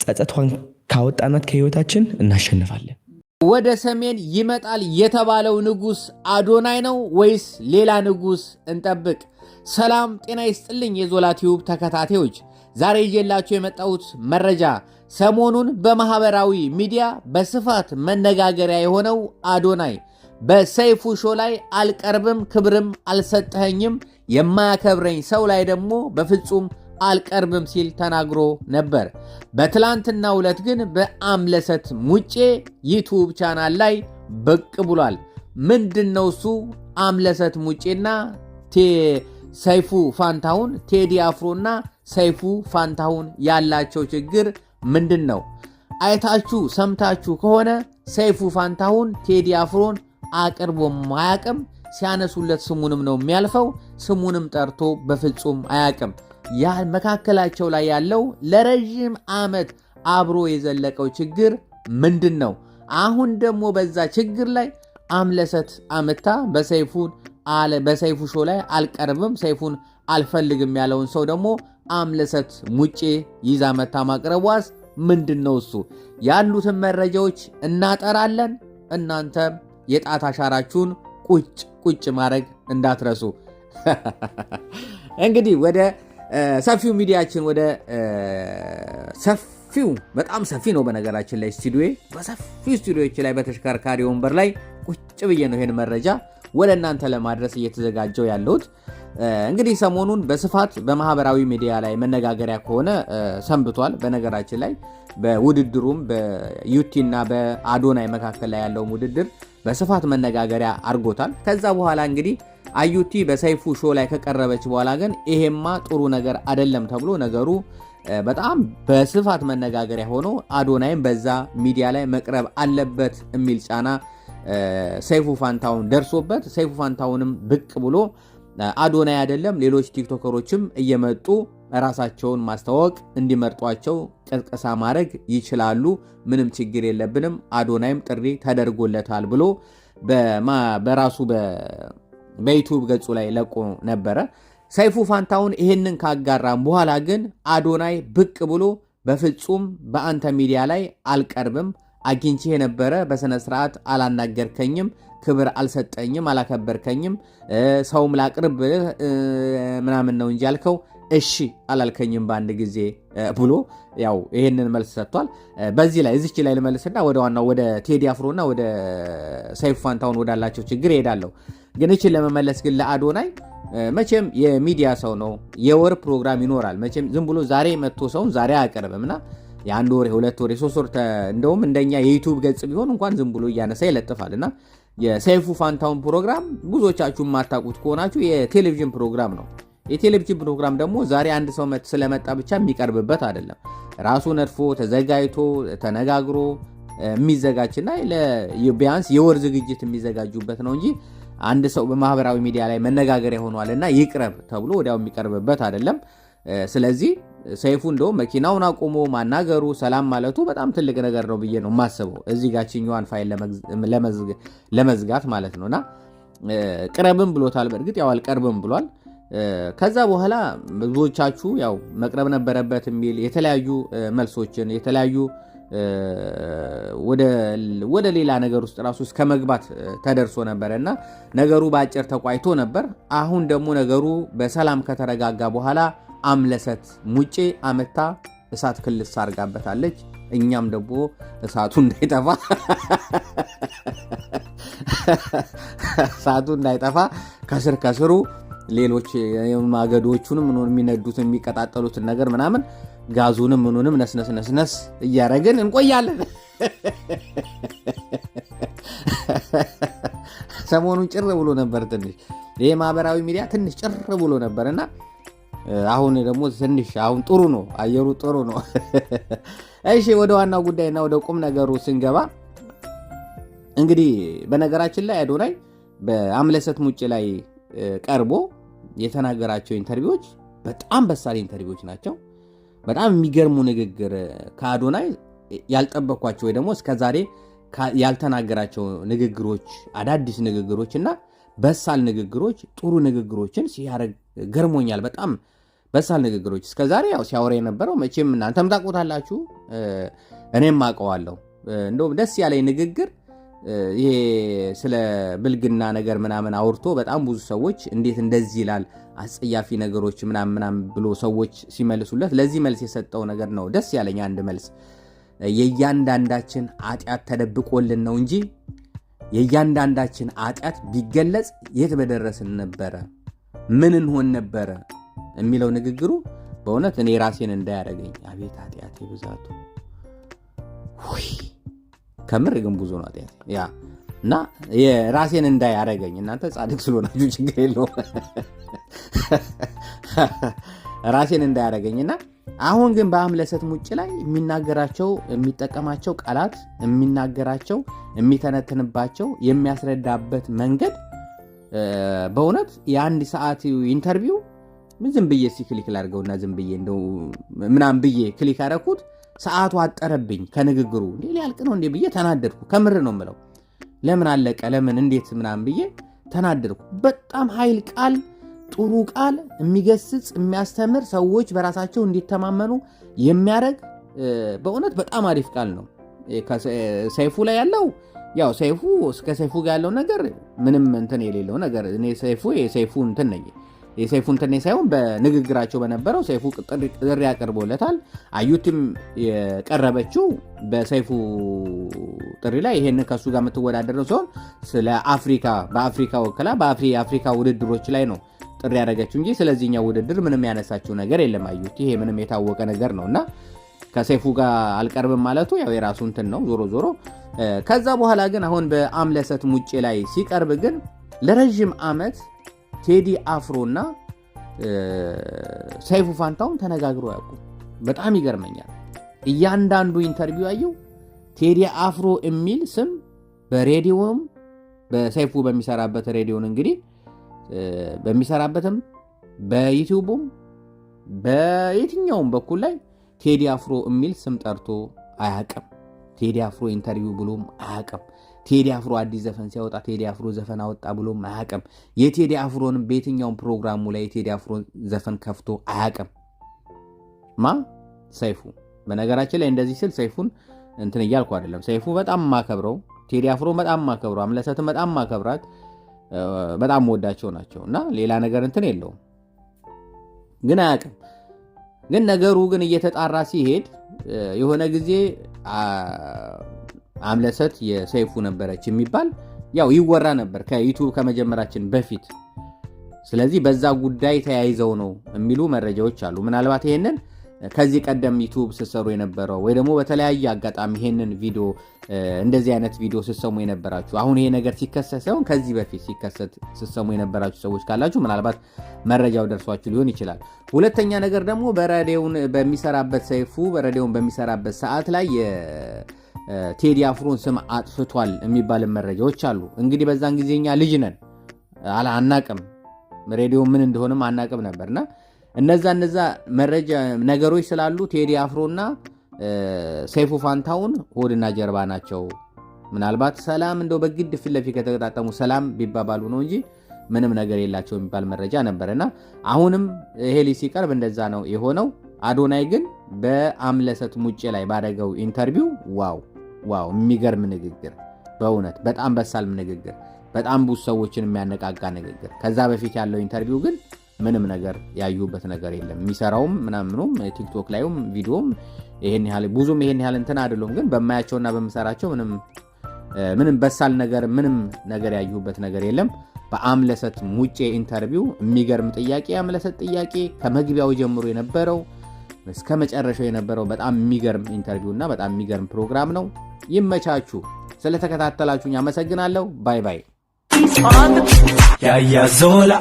ጸጸቷን ካወጣናት ከህይወታችን እናሸንፋለን። ወደ ሰሜን ይመጣል የተባለው ንጉስ አዶናይ ነው ወይስ ሌላ ንጉስ እንጠብቅ? ሰላም ጤና ይስጥልኝ የዞላ ቲዩብ ተከታታዮች፣ ዛሬ ይዤላችሁ የመጣሁት መረጃ ሰሞኑን በማህበራዊ ሚዲያ በስፋት መነጋገሪያ የሆነው አዶናይ በሰይፉ ሾው ላይ አልቀርብም፣ ክብርም አልሰጠኸኝም፣ የማያከብረኝ ሰው ላይ ደግሞ በፍጹም አልቀርብም ሲል ተናግሮ ነበር። በትላንትናው ዕለት ግን በአምለሰት ሙጬ ዩቲዩብ ቻናል ላይ ብቅ ብሏል። ምንድነው እሱ? አምለሰት ሙጬና ሰይፉ ፋንታሁን፣ ቴዲ አፍሮና ሰይፉ ፋንታሁን ያላቸው ችግር ምንድነው? አይታችሁ ሰምታችሁ ከሆነ ሰይፉ ፋንታሁን ቴዲ አፍሮን አቅርቦም አያቅም። ሲያነሱለት ስሙንም ነው የሚያልፈው። ስሙንም ጠርቶ በፍጹም አያቅም። ያ መካከላቸው ላይ ያለው ለረጅም ዓመት አብሮ የዘለቀው ችግር ምንድን ነው? አሁን ደግሞ በዛ ችግር ላይ አምለሰት አመታ በሰይፉ ሾው ላይ አልቀርብም፣ ሰይፉን አልፈልግም ያለውን ሰው ደግሞ አምለሰት ሙጬ ይዛ መታ ማቅረቧስ ምንድን ነው? እሱ ያሉትን መረጃዎች እናጠራለን። እናንተ የጣት አሻራችሁን ቁጭ ማድረግ እንዳትረሱ። እንግዲህ ወደ ሰፊው ሚዲያችን ወደ ሰፊው በጣም ሰፊ ነው በነገራችን ላይ በሰፊው ስቱዲዮች ላይ በተሽከርካሪ ወንበር ላይ ቁጭ ብዬ ነው ይሄን መረጃ ወደ እናንተ ለማድረስ እየተዘጋጀው ያለሁት። እንግዲህ ሰሞኑን በስፋት በማህበራዊ ሚዲያ ላይ መነጋገሪያ ከሆነ ሰንብቷል። በነገራችን ላይ በውድድሩም በዩቲ እና በአዶናይ መካከል ላይ ያለው ውድድር በስፋት መነጋገሪያ አድርጎታል። ከዛ በኋላ እንግዲህ አዩቲ በሰይፉ ሾው ላይ ከቀረበች በኋላ ግን ይሄማ ጥሩ ነገር አይደለም ተብሎ ነገሩ በጣም በስፋት መነጋገሪያ ሆኖ አዶናይም በዛ ሚዲያ ላይ መቅረብ አለበት የሚል ጫና ሰይፉ ፋንታሁን ደርሶበት ሰይፉ ፋንታሁንም ብቅ ብሎ አዶናይ አይደለም ሌሎች ቲክቶከሮችም እየመጡ ራሳቸውን ማስተዋወቅ እንዲመርጧቸው ቅስቀሳ ማድረግ ይችላሉ፣ ምንም ችግር የለብንም፣ አዶናይም ጥሪ ተደርጎለታል ብሎ በራሱ በዩቲዩብ ገጹ ላይ ለቆ ነበረ። ሰይፉ ፋንታሁን ይሄንን ካጋራም በኋላ ግን አዶናይ ብቅ ብሎ በፍጹም በአንተ ሚዲያ ላይ አልቀርብም፣ አግኝቼ የነበረ በስነ ስርዓት አላናገርከኝም፣ ክብር አልሰጠኝም፣ አላከበርከኝም፣ ሰውም ላቅርብ ምናምን ነው እንጂ ያልከው እሺ አላልከኝም በአንድ ጊዜ ብሎ ያው ይሄንን መልስ ሰጥቷል። በዚህ ላይ እዚች ላይ ልመልስና ወደ ዋናው ወደ ቴዲ አፍሮና ወደ ሰይፉ ፋንታሁን ወዳላቸው ችግር ይሄዳለሁ። ግን እቺን ለመመለስ ግን ለአዶናይ መቼም የሚዲያ ሰው ነው፣ የወር ፕሮግራም ይኖራል። መቼም ዝም ብሎ ዛሬ መጥቶ ሰውን ዛሬ አያቀርብምና የአንድ ወር የሁለት ወር የሶስት ወር እንደውም እንደኛ የዩቲዩብ ገጽ ቢሆን እንኳን ዝም ብሎ እያነሳ ይለጥፋልና የሰይፉ ፋንታሁን ፕሮግራም ብዙዎቻችሁ የማታውቁት ከሆናችሁ የቴሌቪዥን ፕሮግራም ነው። የቴሌቪዥን ፕሮግራም ደግሞ ዛሬ አንድ ሰው ስለመጣ ብቻ የሚቀርብበት አይደለም። ራሱ ነድፎ ተዘጋጅቶ ተነጋግሮ የሚዘጋጅና ቢያንስ የወር ዝግጅት የሚዘጋጁበት ነው እንጂ አንድ ሰው በማህበራዊ ሚዲያ ላይ መነጋገሪያ ሆኗልና ይቅረብ ተብሎ ወዲያው የሚቀርብበት አይደለም። ስለዚህ ሰይፉ እንደው መኪናውን አቆሞ ማናገሩ ሰላም ማለቱ በጣም ትልቅ ነገር ነው ብዬ ነው የማስበው። እዚህ ጋር ችኛዋን ፋይል ለመዝጋት ማለት ነውና ቅረብም ብሎታል። በእርግጥ ያው አልቀርብም ብሏል። ከዛ በኋላ ብዙዎቻችሁ ያው መቅረብ ነበረበት የሚል የተለያዩ መልሶችን የተለያዩ ወደ ሌላ ነገር ውስጥ ራሱ እስከ መግባት ተደርሶ ነበርና ነገሩ በአጭር ተቋይቶ ነበር። አሁን ደግሞ ነገሩ በሰላም ከተረጋጋ በኋላ አምለሰት ሙጬ አመታ እሳት ክልስ አርጋበታለች። እኛም ደግሞ እሳቱ እንዳይጠፋ ከስሩ ሌሎች ማገዶቹንም የሚነዱትን የሚቀጣጠሉትን ነገር ምናምን ጋዙንም ምኑንም ነስነስ እያረግን እንቆያለን። ሰሞኑን ጭር ብሎ ነበር ትንሽ ይሄ ማህበራዊ ሚዲያ ትንሽ ጭር ብሎ ነበርና አሁን ደግሞ ትንሽ አሁን ጥሩ ነው፣ አየሩ ጥሩ ነው። እሺ ወደ ዋናው ጉዳይና ወደ ቁም ነገሩ ስንገባ እንግዲህ በነገራችን ላይ አዶናይ በአምለሰት ሙጬ ላይ ቀርቦ የተናገራቸው ኢንተርቪዎች በጣም በሳል ኢንተርቪዎች ናቸው። በጣም የሚገርሙ ንግግር ከአዶናይ ያልጠበቅኳቸው ወይ ደግሞ እስከዛሬ ያልተናገራቸው ንግግሮች፣ አዳዲስ ንግግሮች እና በሳል ንግግሮች፣ ጥሩ ንግግሮችን ሲያደርግ ገርሞኛል። በጣም በሳል ንግግሮች እስከዛሬ ያው ሲያወራ የነበረው መቼም እናንተም ታውቁታላችሁ እኔም አውቀዋለሁ። እንደው ደስ ያለኝ ንግግር ይሄ ስለ ብልግና ነገር ምናምን አውርቶ በጣም ብዙ ሰዎች እንዴት እንደዚህ ይላል አጸያፊ ነገሮች ምናምን ብሎ ሰዎች ሲመልሱለት ለዚህ መልስ የሰጠው ነገር ነው ደስ ያለኝ። አንድ መልስ የእያንዳንዳችን ኃጢአት ተደብቆልን ነው እንጂ የእያንዳንዳችን ኃጢአት ቢገለጽ የት በደረስን ነበረ፣ ምን እንሆን ነበረ የሚለው ንግግሩ በእውነት እኔ ራሴን እንዳያረገኝ አቤት ኃጢአቴ ብዛቱ ወይ ከምር ግን ብዙ ነው ኃጢአቴ ያ እና የራሴን እንዳያረገኝ እናንተ ጻድቅ ስለሆናችሁ ችግር የለውም ራሴን እንዳያረገኝና አሁን ግን በአምለሰት ሙጭ ላይ የሚናገራቸው የሚጠቀማቸው ቃላት የሚናገራቸው የሚተነትንባቸው የሚያስረዳበት መንገድ በእውነት የአንድ ሰዓት ኢንተርቪው ዝም ብዬ ክሊክ ላድርገውና ዝም ብዬ እንደው ምናምን ብዬ ክሊክ አደረኩት ሰዓቱ አጠረብኝ ከንግግሩ እንዴ ሊያልቅ ነው እንዴ ብዬ ተናደድኩ። ከምር ነው የምለው ለምን አለቀ ለምን እንዴት ምናምን ብዬ ተናደድኩ። በጣም ኃይል ቃል ጥሩ ቃል የሚገስጽ የሚያስተምር ሰዎች በራሳቸው እንዲተማመኑ የሚያደርግ በእውነት በጣም አሪፍ ቃል ነው። ሰይፉ ላይ ያለው ያው ሰይፉ እስከ ሰይፉ ጋር ያለው ነገር ምንም እንትን የሌለው ነገር እኔ ሰይፉ እንትን ነኝ የሰይፉ እንትን ሳይሆን በንግግራቸው በነበረው ሰይፉ ጥሪ ያቀርቦለታል። አዩትም የቀረበችው በሰይፉ ጥሪ ላይ ይሄን ከሱ ጋር የምትወዳደረው ሲሆን ስለ በአፍሪካ ወክላ በአፍሪካ ውድድሮች ላይ ነው ጥሪ ያደረገችው እንጂ ስለዚህኛው ውድድር ምንም ያነሳችው ነገር የለም። አዩት ይሄ ምንም የታወቀ ነገር ነውና ከሰይፉ ጋር አልቀርብም ማለቱ ያው የራሱ እንትን ነው ዞሮ ከዛ በኋላ ግን አሁን በአምለሰት ሙጬ ላይ ሲቀርብ ግን ለረጅም ዓመት ቴዲ አፍሮና ሰይፉ ፋንታውን ተነጋግረው ያውቁ። በጣም ይገርመኛል። እያንዳንዱ ኢንተርቪው አየው ቴዲ አፍሮ የሚል ስም በሬዲዮም በሰይፉ በሚሰራበት ሬዲዮን እንግዲህ በሚሰራበትም በዩቲዩብም በየትኛውም በኩል ላይ ቴዲ አፍሮ የሚል ስም ጠርቶ አያውቅም። ቴዲ አፍሮ ኢንተርቪው ብሎም አያውቅም። ቴዲ አፍሮ አዲስ ዘፈን ሲያወጣ ቴዲ አፍሮ ዘፈን አወጣ ብሎም አያውቅም። የቴዲ አፍሮን በየትኛውም ፕሮግራሙ ላይ የቴዲ አፍሮ ዘፈን ከፍቶ አያውቅም። ሰይፉ በነገራችን ላይ እንደዚህ ስል ሰይፉን እንትን እያልኩ አይደለም። ሰይፉ በጣም ማከብረው ቴዲ አፍሮ በጣም ማከብረው አምለሰትን በጣም ማከብራት በጣም ወዳቸው ናቸው እና ሌላ ነገር እንትን የለውም። ግን አያውቅም። ግን ነገሩ ግን እየተጣራ ሲሄድ የሆነ ጊዜ አምለሰት የሰይፉ ነበረች የሚባል ያው ይወራ ነበር ከዩቲዩብ ከመጀመራችን በፊት። ስለዚህ በዛ ጉዳይ ተያይዘው ነው የሚሉ መረጃዎች አሉ። ምናልባት ይሄንን ከዚህ ቀደም ዩቲዩብ ሲሰሩ የነበረው ወይ ደግሞ በተለያየ አጋጣሚ ይሄንን ቪዲዮ እንደዚህ አይነት ቪዲዮ ሲሰሙ የነበራችሁ አሁን ይሄ ነገር ሲከሰት ሳይሆን ከዚህ በፊት ሲከሰት ሲሰሙ የነበራችሁ ሰዎች ካላችሁ ምናልባት መረጃው ደርሷችሁ ሊሆን ይችላል። ሁለተኛ ነገር ደግሞ በሬዲዮን በሚሰራበት ሰይፉ በሬዲዮን በሚሰራበት ሰዓት ላይ ቴዲ አፍሮን ስም አጥፍቷል የሚባል መረጃዎች አሉ። እንግዲህ በዛን ጊዜኛ ልጅ ነን አናቅም፣ ሬዲዮ ምን እንደሆነም አናቅም ነበርና እነዛ መረጃ ነገሮች ስላሉ ቴዲ አፍሮና ሰይፉ ፋንታውን ሆድና ጀርባ ናቸው። ምናልባት ሰላም እንደው በግድ ፊት ለፊት ከተገጣጠሙ ሰላም ቢባባሉ ነው እንጂ ምንም ነገር የላቸው የሚባል መረጃ ነበርና አሁንም ይሄ ሲቀርብ እንደዛ ነው የሆነው። አዶናይ ግን በአምለሰት ሙጬ ላይ ባደረገው ኢንተርቪው ዋው የሚገርም ንግግር፣ በእውነት በጣም በሳል ንግግር፣ በጣም ብዙ ሰዎችን የሚያነቃቃ ንግግር። ከዛ በፊት ያለው ኢንተርቪው ግን ምንም ነገር ያዩበት ነገር የለም። የሚሰራውም ምናምኑም ቲክቶክ ላይም ቪዲዮም ይሄን ያህል እንትን አይደለም። ግን በማያቸውና በመሰራቸው ምንም በሳል ነገር ምንም ነገር ያዩበት ነገር የለም። በአምለሰት ሙጬ ኢንተርቪው የሚገርም ጥያቄ አምለሰት ጥያቄ ከመግቢያው ጀምሮ የነበረው እስከ መጨረሻው የነበረው በጣም የሚገርም ኢንተርቪውና በጣም የሚገርም ፕሮግራም ነው። ይመቻችሁ። ስለተከታተላችሁኝ አመሰግናለሁ። ባይ ባይ። Ya sola